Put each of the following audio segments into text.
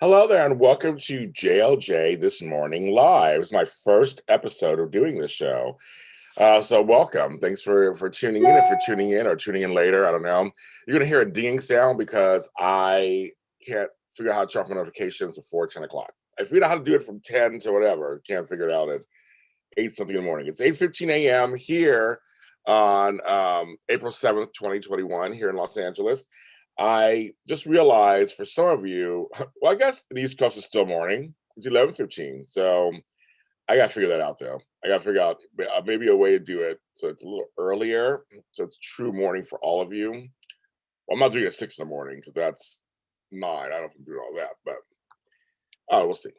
Hello there, and welcome to JLJ This Morning Live. It's my first episode of doing this show. So welcome. Thanks for tuning in. If you're tuning in or tuning in later, I don't know. You're gonna hear a dinging sound because I can't figure out how to turn off my notifications before 10 o'clock. I figured out how to do it from 10 to whatever. Can't figure it out at 8 something in the morning. It's 8:15 a.m. here on April 7th, 2021, here in Los Angeles. I just realized for some of you, well, I guess the East Coast is still morning. It's 11:15, so I gotta figure that out though. I gotta figure out maybe a way to do it so it's a little earlier, so it's true morning for all of you. Well, I'm not doing it at 6 in the morning because that's 9. I don't know if I'm doing all that, but we'll see.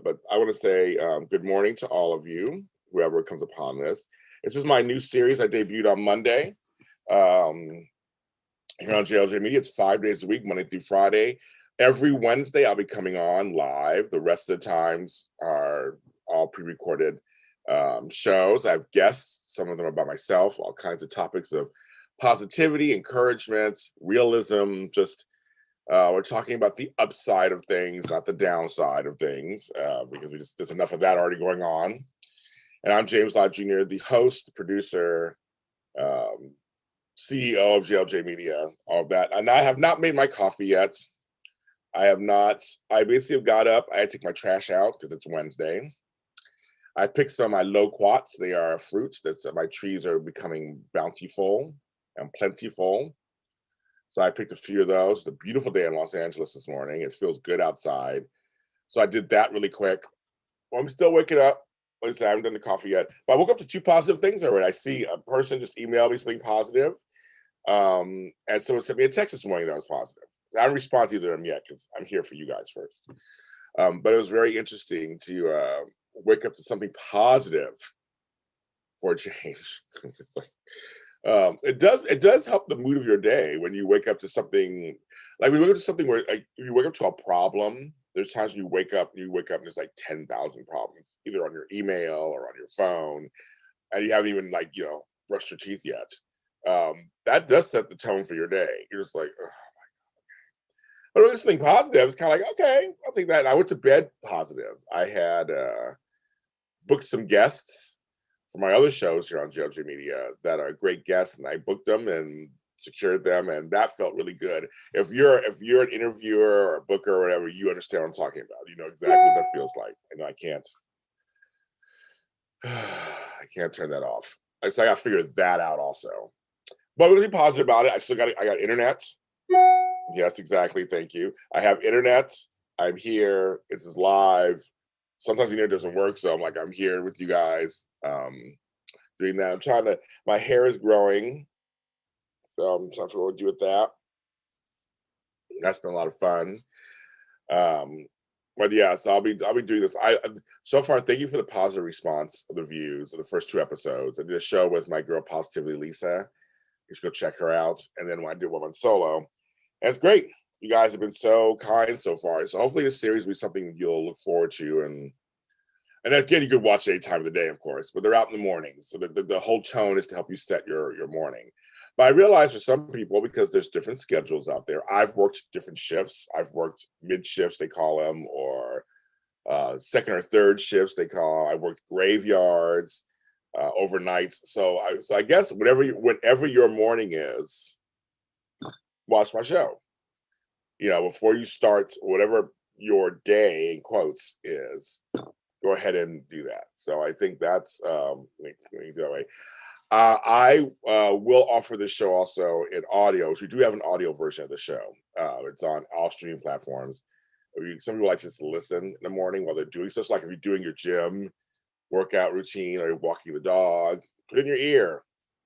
But I want to say good morning to all of you, whoever comes upon this. This is my new series I debuted on Monday. Um, Here on JLJ Media. It's 5 days a week, Monday through Friday. Every Wednesday, I'll be coming on live. The rest of the times are all pre-recorded shows. I have guests. Some of them are by myself. All kinds of topics of positivity, encouragement, realism. Just we're talking about the upside of things, not the downside of things, because there's enough of that already going on. And I'm James Lott Jr., the host, producer, um, CEO of JLJ Media, all of that. And I have not made my coffee yet. I have not. I basically got up. I had to take my trash out because it's Wednesday. I picked some of my loquats. They are fruits. That's my trees are becoming bountiful and plentiful. So I picked a few of those. It's a beautiful day in Los Angeles this morning. It feels good outside. So I did that really quick. Well, I'm still waking up. Like I said, I haven't done the coffee yet. But I woke up to two positive things already. I see a person just emailed me something positive. And someone sent me a text this morning that was positive. I haven't responded to either of them yet because I'm here for you guys first. But it was very interesting to wake up to something positive for a change. It does help the mood of your day when you wake up to something like we wake up to something where like if you wake up to a problem. There's times when you wake up and there's like 10,000 problems either on your email or on your phone, and you haven't even brushed your teeth yet. That does set the tone for your day. You're just like, ugh. But it was something positive. It's kind of like, okay, I'll take that. And I went to bed positive. I had booked some guests for my other shows here on JLJ Media that are great guests, and I booked them and secured them, and that felt really good. If you're an interviewer or a booker or whatever, you understand what I'm talking about. You know exactly what that feels like. And I can't, I can't turn that off. So I got to figure that out also. But really positive about it. I got internet. Yes, exactly. Thank you. I have internet. I'm here. This is live. Sometimes the internet doesn't work, so I'm here with you guys, doing that. I'm trying to. My hair is growing, so I'm trying to figure out what to do with that. That's been a lot of fun. Um, but yeah, so I'll be doing this. So far, thank you for the positive response of the views of the first two episodes. I did a show with my girl Positively Lisa. You should go check her out. And then when I did one on solo, and it's great. You guys have been so kind so far. So hopefully this series will be something you'll look forward to. And again, you could watch any time of the day, of course, but they're out in the mornings. So the whole tone is to help you set your morning. But I realize for some people, because there's different schedules out there, I've worked different shifts. I've worked mid shifts, they call them, or second or third shifts, they call. I worked graveyards, overnights. So I guess whenever your morning is, watch my show. Before you start whatever your day in quotes is, go ahead and do that. So I think that's let me do that way. I will offer this show also in audio. So we do have an audio version of the show. It's on all streaming platforms. Some people like to just listen in the morning while they're doing stuff. So like if you're doing your gym workout routine or you're walking the dog, put it in your ear.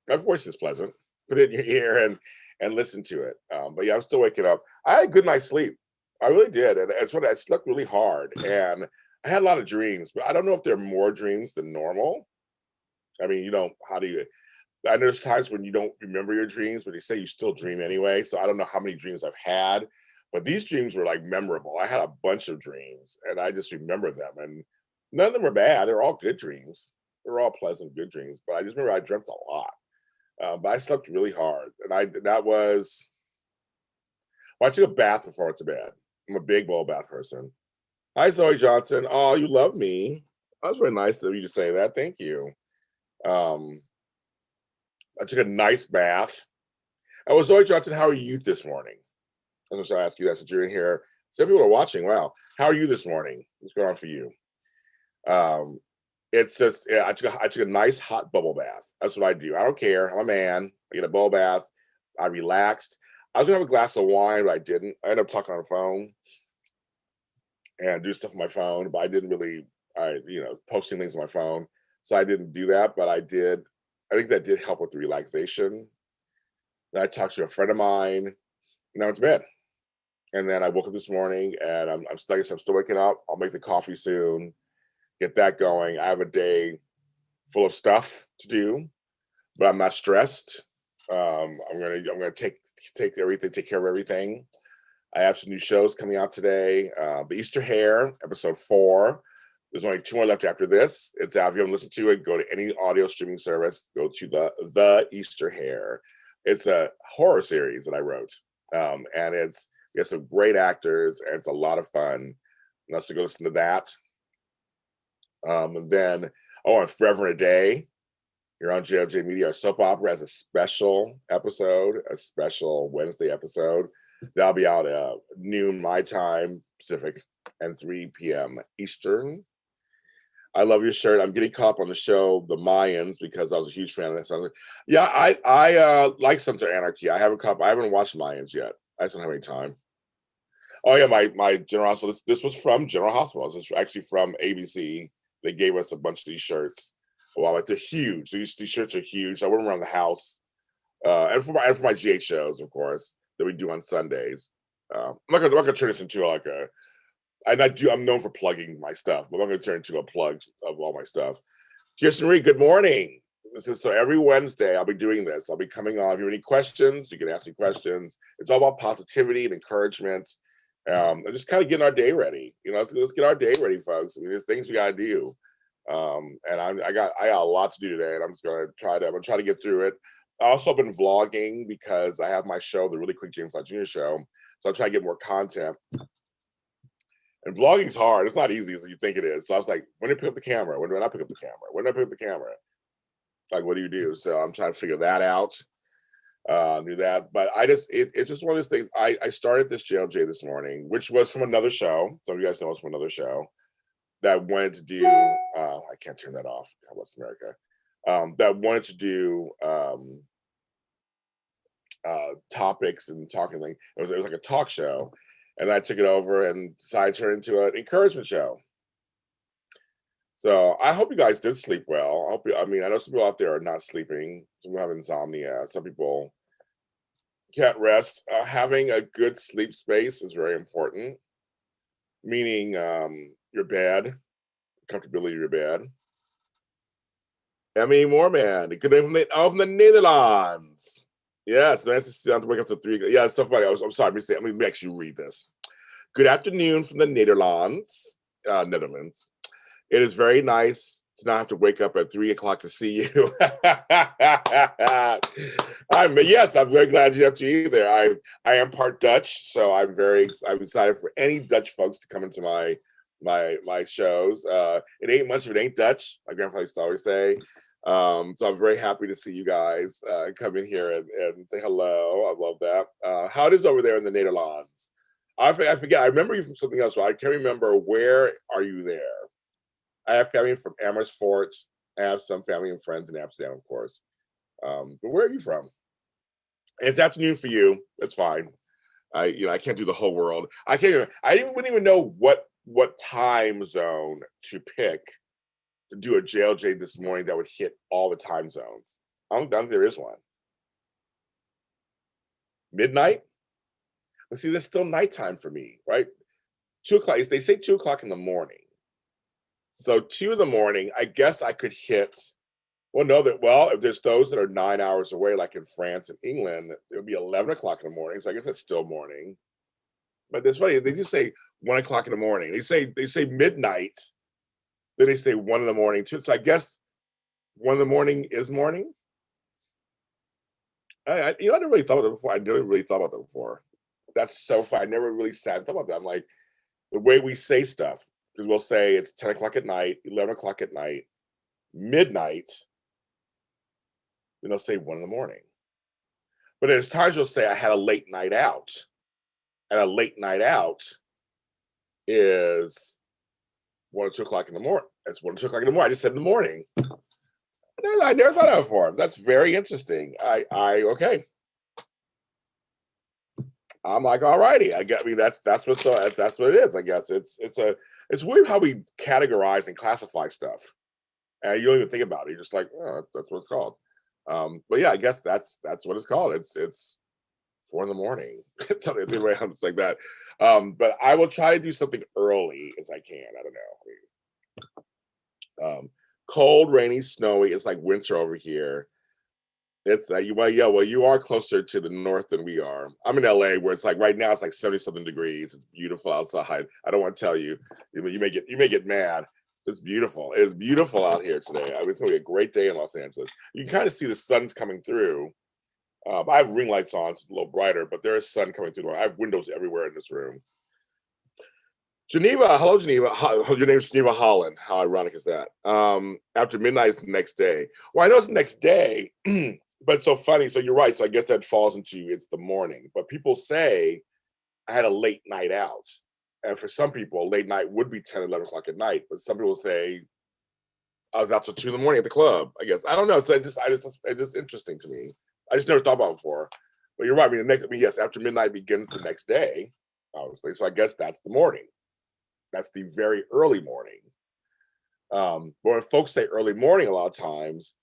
My voice is pleasant. Put it in your ear and listen to it. But yeah, I'm still waking up. I had a good night's sleep. I really did, and it's what I slept really hard, and I had a lot of dreams. But I don't know if they're more dreams than normal. I mean, how do you? I know there's times when you don't remember your dreams, but they say you still dream anyway. So I don't know how many dreams I've had, but these dreams were like memorable. I had a bunch of dreams, and I just remember them, and none of them were bad. They're all good dreams. They're all pleasant, good dreams. But I just remember I dreamt a lot. But I slept really hard, and I took a bath before I went to bed. I'm a big bubble bath person. Hi, Zoe Johnson. Oh, you love me. That was really nice of you to say that. Thank you. Um, I took a nice bath. I was Zoe Johnson. How are you this morning? I'm going to ask you that since you're in here. Some people are watching. Wow. How are you this morning? What's going on for you? Um, it's just, yeah, I took a nice hot bubble bath. That's what I do. I don't care. I'm a man. I get a bubble bath. I relaxed. I was gonna have a glass of wine, but I didn't. I ended up talking on the phone and do stuff on my phone, but I didn't really, posting things on my phone. So I didn't do that, but I did. I think that did help with the relaxation. Then I talked to a friend of mine, and I went to bed. And then I woke up this morning, and I'm still, I'm still waking up. I'll make the coffee soon, get that going. I have a day full of stuff to do, but I'm not stressed. I'm gonna take everything, take care of everything. I have some new shows coming out today. The Easter Hare, episode 4. There's only 2 more left after this. It's out. If you haven't listened to it, go to any audio streaming service. Go to the Easter Hare. It's a horror series that I wrote, and we have some great actors, and it's a lot of fun. And so go listen to that. And then, and Forever and a Day. You're on JLJ Media. Our soap opera has a special episode, a special Wednesday episode. That'll be out at noon my time, Pacific, and 3 p.m. Eastern. I love your shirt. I'm getting caught up on the show, The Mayans, because I was a huge fan of that. So I was like, yeah, I like Sons of Anarchy. I haven't watched Mayans yet. I just don't have any time. Oh yeah, my General Hospital. This was from General Hospital. This was actually from ABC. They gave us a bunch of these shirts. Well, like they're huge. These shirts are huge. I wear them around the house, and for my GH shows, of course, that we do on Sundays. I'm not gonna turn this into like a. I'm known for plugging my stuff, but I'm not gonna turn into a plug of all my stuff. Kirsten Reed, good morning. So every Wednesday I'll be doing this. I'll be coming on. If you have any questions, you can ask me questions. It's all about positivity and encouragement. And just kind of getting our day ready. Let's get our day ready, folks. I mean, there's things we gotta do. And I got a lot to do today, and I'm gonna try to get through it. I also been vlogging because I have my show, the Really Quick James Lott Jr. Show. So I'm trying to get more content. And vlogging's hard. It's not easy as you think it is. So I was like, when do I pick up the camera? When do I pick up the camera? When do I pick up the camera? Like, what do you do? So I'm trying to figure that out. Do that. But it's just one of those things. I started this JLJ this morning, which was from another show. Some of you guys know it's from another show that wanted to do. I can't turn that off. God bless America. That wanted to do topics and talking. Like it was like a talk show, and I took it over and decided to turn it into an encouragement show. So I hope you guys did sleep well. I know some people out there are not sleeping. Some people have insomnia. Some people can't rest. Having a good sleep space is very important. Meaning your bed, comfortability of your bed. Emmy Moorman, good day from the Netherlands. Yes, nice to see you. I have to wake up till 3. Yeah, it's so funny. I'm sorry. Let me make you read this. Good afternoon from the Netherlands. Netherlands. It is very nice to not have to wake up at 3 o'clock to see you. Yes, I'm very glad you have to be there. I am part Dutch, so I'm excited for any Dutch folks to come into my shows. It ain't much if it ain't Dutch. My grandfather used to always say. So I'm very happy to see you guys come in here and say hello. I love that. How it is over there in the Netherlands? I forget. I remember you from something else. So I can't remember. Where are you there? I have family from Amersfoort. I have some family and friends in Amsterdam, of course. But where are you from? It's afternoon for you. That's fine. I can't do the whole world. I wouldn't even know what time zone to pick to do a JLJ this morning that would hit all the time zones. I don't think there is one. Midnight? But see, there's still nighttime for me, right? 2 o'clock. They say 2 o'clock in the morning. So 2 in the morning, I guess I could hit. If there's those that are 9 hours away, like in France and England, it would be 11 o'clock in the morning. So I guess that's still morning. But it's funny. They just say 1 o'clock in the morning. They say midnight. Then they say 1 in the morning too. So I guess 1 in the morning is morning. I never really thought about that before. I never really thought about that before. That's so funny. I never really sat and thought about that. I'm like, the way we say stuff, because we'll say it's 10 o'clock at night, 11 o'clock at night, midnight, then they'll say 1 in the morning. But there's times you'll say I had a late night out. And a late night out is 1 or 2 o'clock in the morning. That's 1 or 2 o'clock in the morning. I just said in the morning. I never thought of it before. That's very interesting. Okay. I'm like, all righty. I mean, that's what it is. I guess it's weird how we categorize and classify stuff, and you don't even think about it. You're just like, oh, that's what it's called. But yeah, I guess that's what it's called. It's 4 in the morning, something like that. But I will try to do something early as I can. I don't know. Cold, rainy, snowy. It's like winter over here. It's well, you are closer to the north than we are. I'm in LA where it's like right now it's like 70 something degrees. It's beautiful outside. I don't want to tell you. You may get mad. It's beautiful. It's beautiful out here today. I mean, it's gonna be a great day in Los Angeles. You can kind of see the sun's coming through. I have ring lights on, so it's a little brighter, but there is sun coming through. I have windows everywhere in this room. Geneva, hello, Geneva. Your name's Geneva Holland. How ironic is that? After midnight is the next day. Well, I know it's the next day, but it's so funny. So you're right. So I guess that falls into it's the morning. But people say I had a late night out. And for some people, late night would be 10, 11 o'clock at night. But some people say I was out till 2 in the morning at the club. I guess. I don't know. So it's just interesting to me. I just never thought about it before. But you're right. Yes, after midnight begins the next day, obviously. So I guess that's the morning. That's the very early morning. But when folks say early morning, a lot of times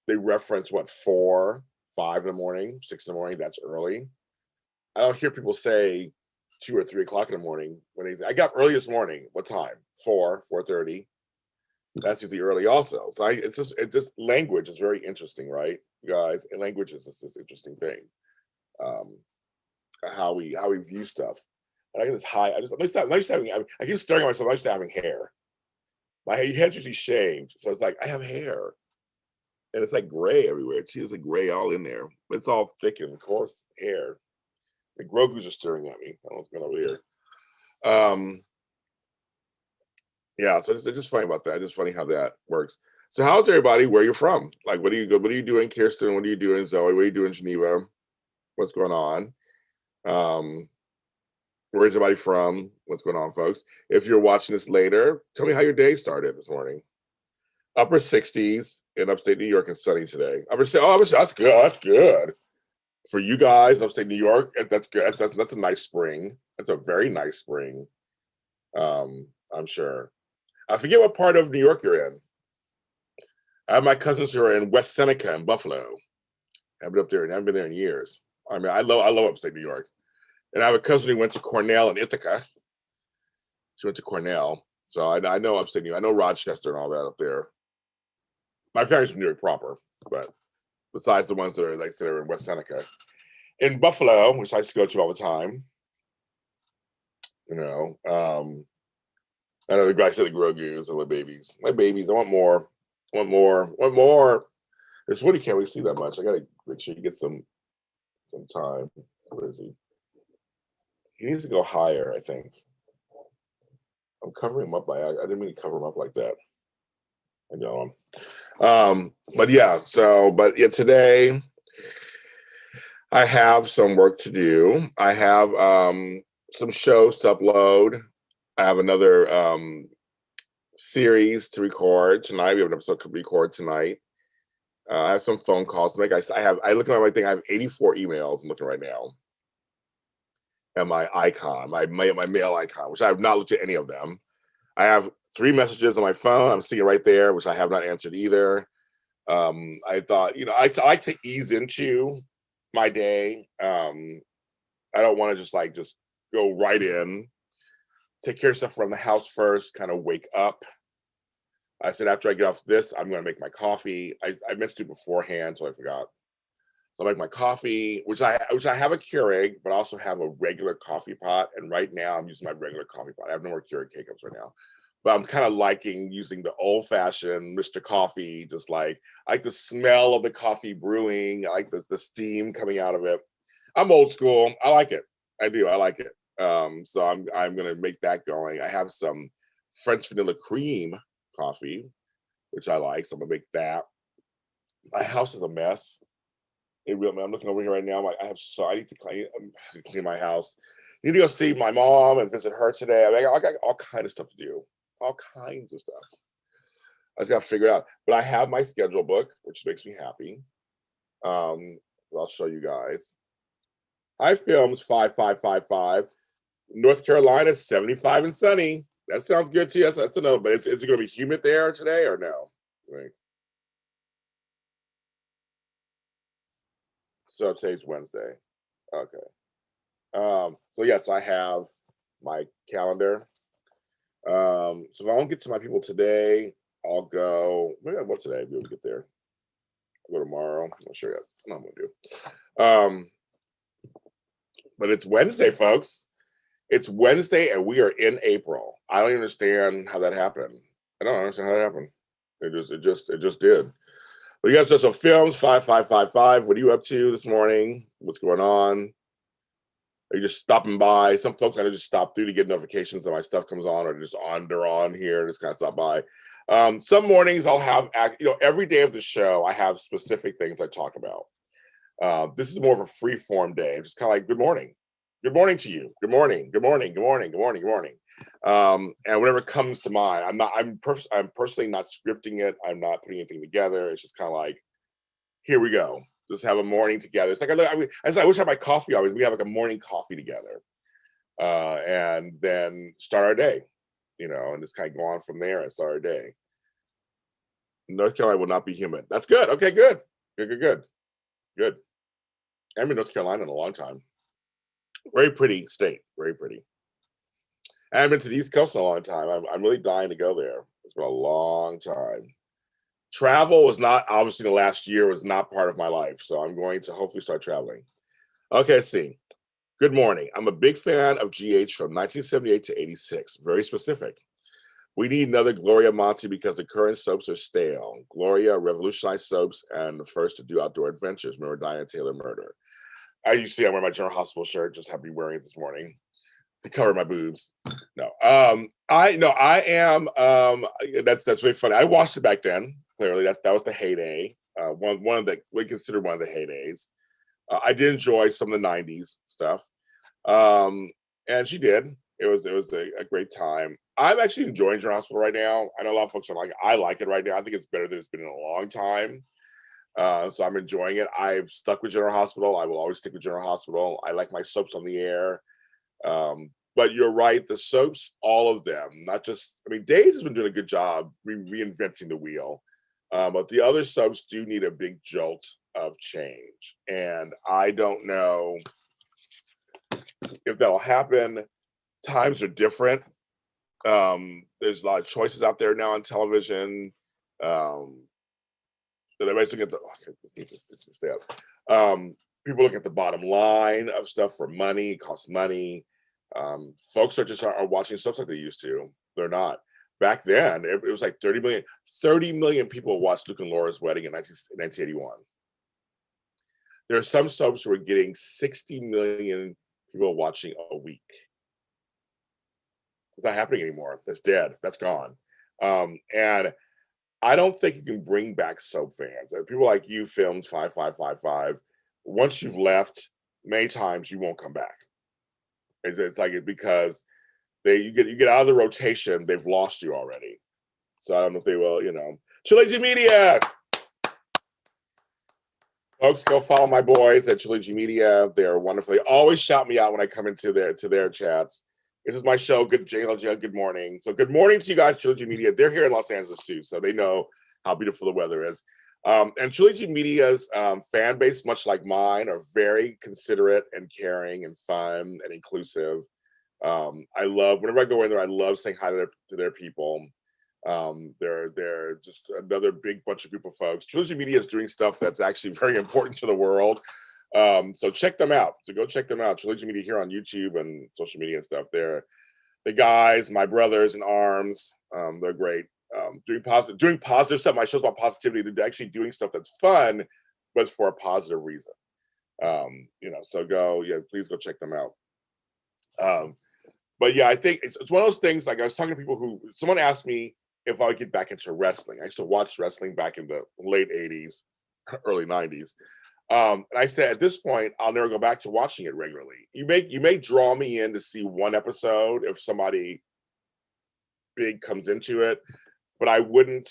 they reference what 4, 5 in the morning, 6 in the morning. That's early. I don't hear people say 2 or 3 o'clock in the morning when I got early this morning. What time? 4:30. That's usually early also. So it's just language is very interesting, right, you guys? And language is just this interesting thing. How we view stuff. And I get this high. I'm used to having. I keep staring at myself. I'm used to having hair. My head's usually shaved, so it's like I have hair, and it's like gray everywhere. It's like gray all in there. But it's all thick and coarse hair. The Grogu's are staring at me. I don't know what's going on over here. Yeah, so it's just funny about that. Just funny how that works. So how's everybody? Where you're from? Like, what are you doing, Kirsten? What are you doing, Zoe? What are you doing, Geneva? What's going on? Where's everybody from? What's going on, folks? If you're watching this later, tell me how your day started this morning. Upper 60s in upstate New Upstate, sunny today. That's good. That's good. For you guys, upstate New York, that's good. That's a nice spring. That's a very nice spring. I'm sure. I forget what part of New York you're in. I have my cousins who are in West Seneca in Buffalo. I've been up there and I haven't been there in years. I mean, I love upstate New York. And I have a cousin who went to Cornell in Ithaca. She went to Cornell. So I know upstate New York. I know Rochester and all that up there. My family's from New York proper, but besides the ones that are, like I said, are in West Seneca. In Buffalo, which I used to go to all the time, you know, I know the guy said the Grogu's and my babies. My babies, I want more. This Woody can't really see that much. I gotta make sure he gets some time. Where is he? He needs to go higher, I think. I'm covering him up I didn't mean to cover him up like that. I know him. But yeah, today I have some work to do. I have some shows to upload. I have another series to record tonight. We have an episode to record tonight. I have some phone calls to make. I look at my thing. I have 84 emails. I'm looking right now. And my icon, my mail icon, which I have not looked at any of them. I have 3 messages on my phone. I'm seeing right there, which I have not answered either. I thought, I like to ease into my day. I don't want to just go right in. Take care of stuff around the house first, kind of wake up. I said, after I get off this, I'm going to make my coffee. I meant to do beforehand, so I forgot. So I make my coffee, which I have a Keurig, but I also have a regular coffee pot. And right now I'm using my regular coffee pot. I have no more Keurig K-Cups right now. But I'm kind of liking using the old-fashioned Mr. Coffee, I like the smell of the coffee brewing. I like the steam coming out of it. I'm old school. I like it. I do. I like it. So I'm gonna make that going. I have some French vanilla cream coffee, which I like. So I'm gonna make that. My house is a mess. I'm looking over here right now. I need to clean my house. I need to go see my mom and visit her today. I mean, I got all kind of stuff to do. All kinds of stuff. I just got to figure it out. But I have my schedule book, which makes me happy. I'll show you guys. Hi, Films 5555. North Carolina, 75 and sunny. That sounds good to you. That's a no. But is it going to be humid there today or no? Right. So today's Wednesday. Okay. So yes, I have my calendar. So if I don't get to my people today, I'll go. Maybe I will today. Be able to get there. I'll go tomorrow. I'm not sure yet. I don't know what I'm gonna do. But it's Wednesday, folks. It's Wednesday, and we are in April. I don't understand how that happened. I don't understand how that happened. It just did. But you guys, so Films 5555. What are you up to this morning? What's going on? Are you just stopping by? Some folks I just stop through to get notifications that my stuff comes on, or just they're on here, just kind of stop by. Some mornings I'll have, every day of the show, I have specific things I talk about. This is more of a free form day. It's just kind of like, good morning. Good morning to you. Good morning. Good morning. Good morning. Good morning. Good morning. And whatever comes to mind, I'm personally not scripting it. I'm not putting anything together. It's just kind of like, here we go. Just have a morning together. It's like I wish I had my coffee always. We have like a morning coffee together, and then start our day, and just kind of go on from there and start our day. North Carolina will not be humid. That's good. Okay, good. Good. I haven't been to North Carolina in a long time. Very pretty state. Very pretty. I haven't been to the East Coast in a long time. I'm really dying to go there. It's been a long time. Travel was not, obviously the last year was not part of my life. So I'm going to hopefully start traveling. Okay, let's see. Good morning. I'm a big fan of GH from 1978 to 86. Very specific. We need another Gloria Monty because the current soaps are stale. Gloria revolutionized soaps and the first to do outdoor adventures. Remember Diana Taylor murder. As you see, I'm wearing my General Hospital shirt. Just happy wearing it this morning to cover my boobs. No, I am. That's really funny. I watched it back then. Clearly, that was the heyday. One of the we consider one of the heydays. I did enjoy some of the '90s stuff, and she did. It was a great time. I'm actually enjoying General Hospital right now. I know a lot of folks are like, I like it right now. I think it's better than it's been in a long time. So I'm enjoying it. I've stuck with General Hospital. I will always stick with General Hospital. I like my soaps on the air. But you're right, the soaps, all of them, not just, Days has been doing a good job reinventing the wheel. But the other soaps do need a big jolt of change. And I don't know if that'll happen. Times are different. There's a lot of choices out there now on television. That everybody's looking at stay up. People look at the bottom line of stuff for money. It costs money. Folks are watching soaps like they used to. They're not. Back then, it was like 30 million. 30 million people watched Luke and Laura's wedding in 1981. There are some soaps who are getting 60 million people watching a week. It's not happening anymore. That's dead. That's gone. And I don't think you can bring back soap fans. People like you, Films 5555. Once you've left, many times you won't come back. It's like it because you get out of the rotation, they've lost you already. So I don't know if they will. JLJ Media. Folks, go follow my boys at JLJ Media. They're wonderful. They always shout me out when I come into their chats. This is my show, Good JLJ, good morning. So good morning to you guys, JLJ Media. They're here in Los Angeles too, so they know how beautiful the weather is. And JLJ Media's fan base, much like mine, are very considerate and caring and fun and inclusive. I love, whenever I go in there, I love saying hi to their people. They're just another big bunch of group of folks. JLJ Media is doing stuff that's actually very important to the world. So check them out. So go check them out. JLJ Media here on YouTube and social media and stuff. They're the guys, my brothers in arms. They're great. Doing positive stuff. My show's about positivity. They're actually doing stuff that's fun, but for a positive reason. So please go check them out. Um, but yeah, I think it's one of those things. Like I was talking to people someone asked me if I would get back into wrestling. I used to watch wrestling back in the late '80s, early '90s. And I said, at this point, I'll never go back to watching it regularly. You may draw me in to see one episode if somebody big comes into it, but I wouldn't.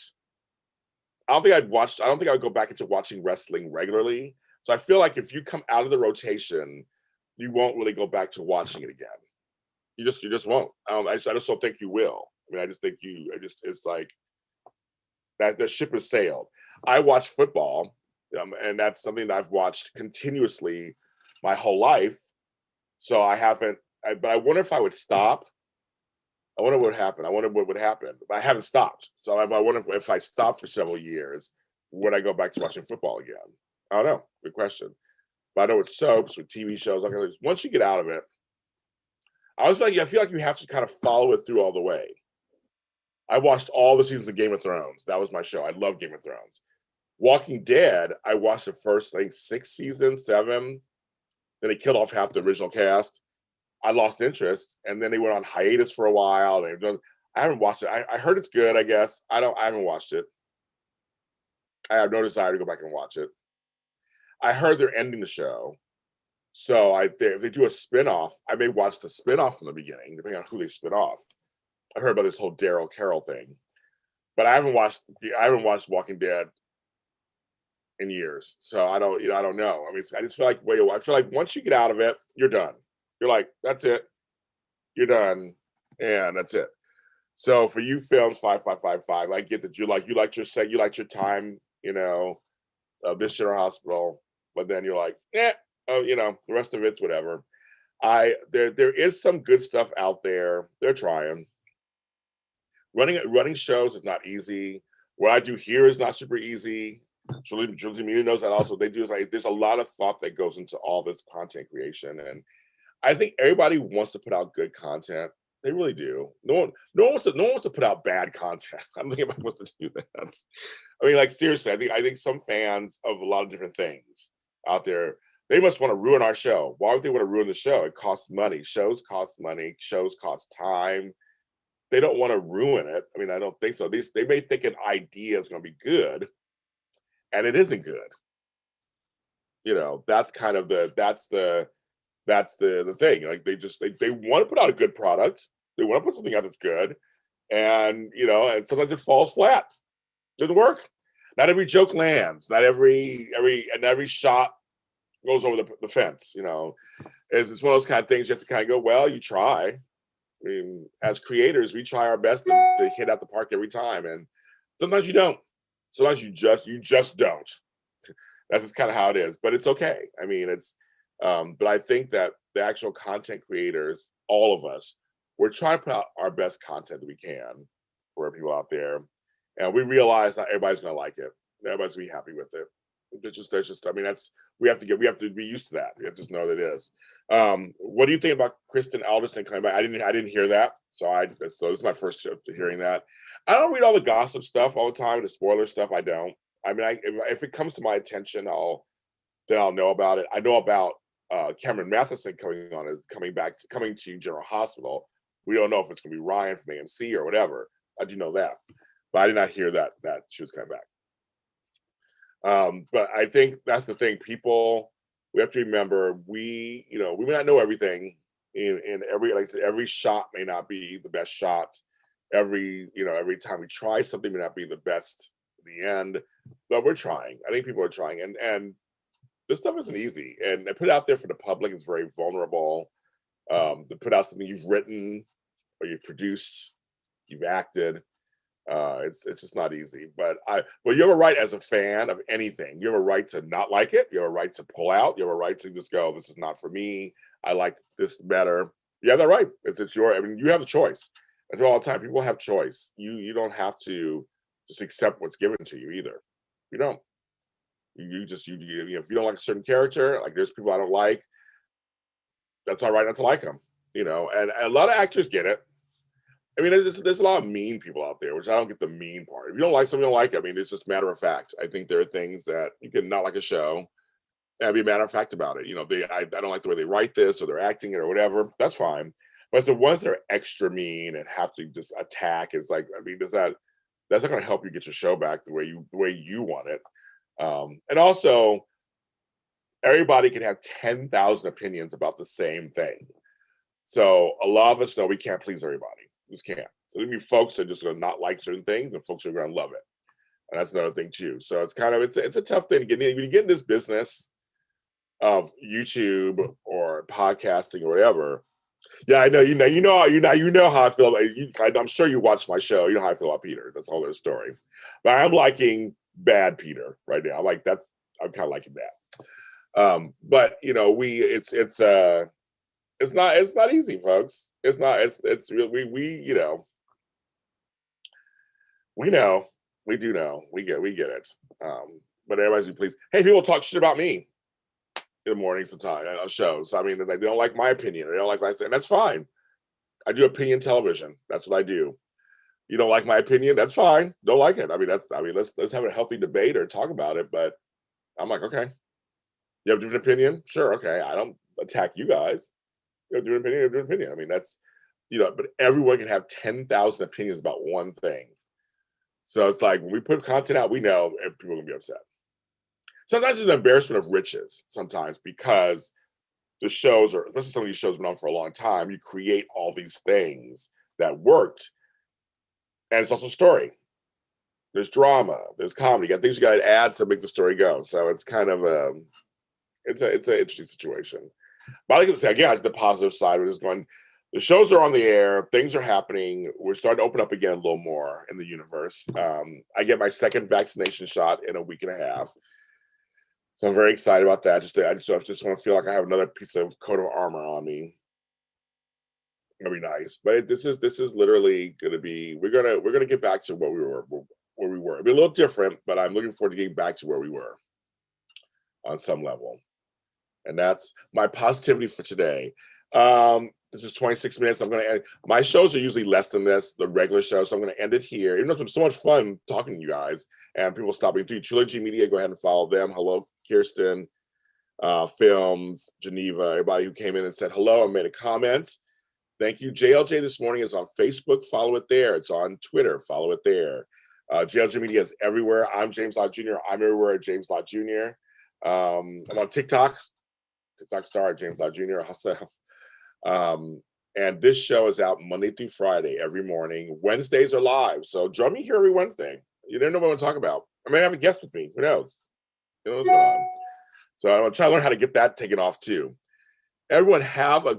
I don't think I would go back into watching wrestling regularly. So I feel like if you come out of the rotation, you won't really go back to watching it again. You just won't. I just don't think you will. I mean, I just think it's like that the ship has sailed. I watch football, and that's something that I've watched continuously my whole life. So I haven't. But I wonder if I would stop. I wonder what would happen. I wonder what would happen. But I haven't stopped. So I wonder if I stopped for several years, would I go back to watching football again? I don't know. Good question. But I know with soaps, with TV shows, like once you get out of it, I feel like you have to kind of follow it through all the way. I watched all the seasons of Game of Thrones. That was my show. I love Game of Thrones. Walking Dead, I watched the first, I think, 6 seasons, 7. Then they killed off half the original cast. I lost interest, and then they went on hiatus for a while. I haven't watched it. I heard it's good, I guess. I haven't watched it. I have no desire to go back and watch it. I heard they're ending the show. So if they do a spinoff, I may watch the spinoff from the beginning, depending on who they spin off. I heard about this whole Daryl Carroll thing, but I haven't watched Walking Dead in years. So I don't know. I mean, I just feel like I feel like once you get out of it, you're done. You're like, that's it. You're done, and that's it. So for you, films 5555, I get that you liked your time, this General Hospital, but then you're like, the rest of it's whatever. There is some good stuff out there. They're trying. Running shows is not easy. What I do here is not super easy. Julie Mew knows that also. They do is like there's a lot of thought that goes into all this content creation, and I think everybody wants to put out good content. They really do. No one wants to put out bad content. I don't think anybody wants to do that. I mean, like seriously, I think some fans of a lot of different things out there, they must want to ruin our show. Why would they want to ruin the show? It costs money. Shows cost money. Shows cost time. They don't want to ruin it. I mean, I don't think so. They may think an idea is going to be good, and it isn't good. That's kind of the thing. Like they want to put out a good product. They want to put something out that's good, and sometimes it falls flat. Doesn't work. Not every joke lands. Not every shot goes over the fence. It's one of those kind of things you have to kind of go. Well, you try. I mean, as creators, we try our best to hit out the park every time, and sometimes you don't. Sometimes you just don't. That's just kind of how it is. But it's okay. I mean, but I think that the actual content creators, all of us, we're trying to put out our best content that we can for people out there, and we realize not everybody's going to like it. Everybody's going to be happy with it. There's just. I mean, we have to be used to that. We have to just know that it is. What do you think about Kristen Alderson coming back? I didn't hear that, so this is my first hearing that. I don't read all the gossip stuff all the time, the spoiler stuff. I don't. I mean, if it comes to my attention, I'll know about it. I know about Cameron Matheson coming to General Hospital. We don't know if it's going to be Ryan from AMC or whatever. I do know that, but I did not hear that she was coming back. But I think that's the thing. People, we have to remember we may not know everything in every, like I said, every shot may not be the best shot. Every time we try something may not be the best in the end, but we're trying. I think people are trying, and this stuff isn't easy. And to put it out there for the public is very vulnerable. To put out something you've written or you've produced, you've acted. It's just not easy. But you have a right as a fan of anything. You have a right to not like it. You have a right to pull out. You have a right to just go, this is not for me. I like this better. You have that right. I mean, you have the choice. I tell all the time, people have choice. You don't have to just accept what's given to you either. You don't. If you don't like a certain character, like there's people I don't like, that's not right not to like them. And a lot of actors get it. I mean, there's a lot of mean people out there, which I don't get the mean part. If you don't like something, you don't like it. I mean, it's just matter of fact. I think there are things that you can not like a show, and be matter of fact about it. I don't like the way they write this or they're acting it or whatever. That's fine. But it's the ones that are extra mean and have to just attack. It's like, I mean, that's not going to help you get your show back the way you want it. And also, everybody can have 10,000 opinions about the same thing. So a lot of us know we can't please everybody. We just can't. So there'll be folks that are just going to not like certain things, and folks are going to love it. And that's another thing too. So it's a tough thing to get in. When you get in this business of YouTube or podcasting or whatever. Yeah, I know. You know how I feel. I'm sure you watched my show. You know how I feel about Peter. That's a whole other story. But I'm liking bad Peter right now. I'm kind of liking that. But it's not easy, folks. It's not. It's really we know, we do know, we get it. But everybody's be pleased. Hey, people talk shit about me in the morning sometimes on shows. I mean, they don't like my opinion, or they don't like what I say, and that's fine. I do opinion television. That's what I do. You don't like my opinion? That's fine. Don't like it. Let's have a healthy debate or talk about it. But I'm like, okay, you have a different opinion? Sure, okay. I don't attack you guys. You have a different opinion, you have a different opinion. I mean, but everyone can have 10,000 opinions about one thing. So it's like when we put content out, we know people are gonna be upset. Sometimes it's an embarrassment of riches, sometimes because the shows are, especially some of these shows been on for a long time, you create all these things that worked. And it's also story. There's drama, there's comedy, you got things you gotta add to make the story go. So it's kind of it's an interesting situation. But I like to say again, the positive side, we're just going, the shows are on the air, things are happening. We're starting to open up again a little more in the universe. I get my second vaccination shot in a week and a half. So I'm very excited about that. I just want to feel like I have another piece of coat of armor on me. It'll be nice. But this is literally gonna be, we're gonna get back to where we were. It'll be a little different, but I'm looking forward to getting back to where we were on some level. And that's my positivity for today. This is 26 minutes. I'm going to end. My shows are usually less than this, the regular show. So I'm going to end it here. Even though it's been so much fun talking to you guys and people stopping through. JLJ Media, go ahead and follow them. Hello, Kirsten, Films, Geneva, everybody who came in and said hello and made a comment. Thank you. JLJ This Morning is on Facebook. Follow it there. It's on Twitter. Follow it there. JLJ Media is everywhere. I'm James Lott Jr. I'm everywhere at James Lott Jr. I'm on TikTok star at James Lott Jr. Also. And this show is out Monday through Friday every morning. Wednesdays are live. So join me here every Wednesday. You never know what I'm going to talk about. I may have a guest with me. Who knows? You know what's going on. So I'm going to try to learn how to get that taken off too. Everyone have a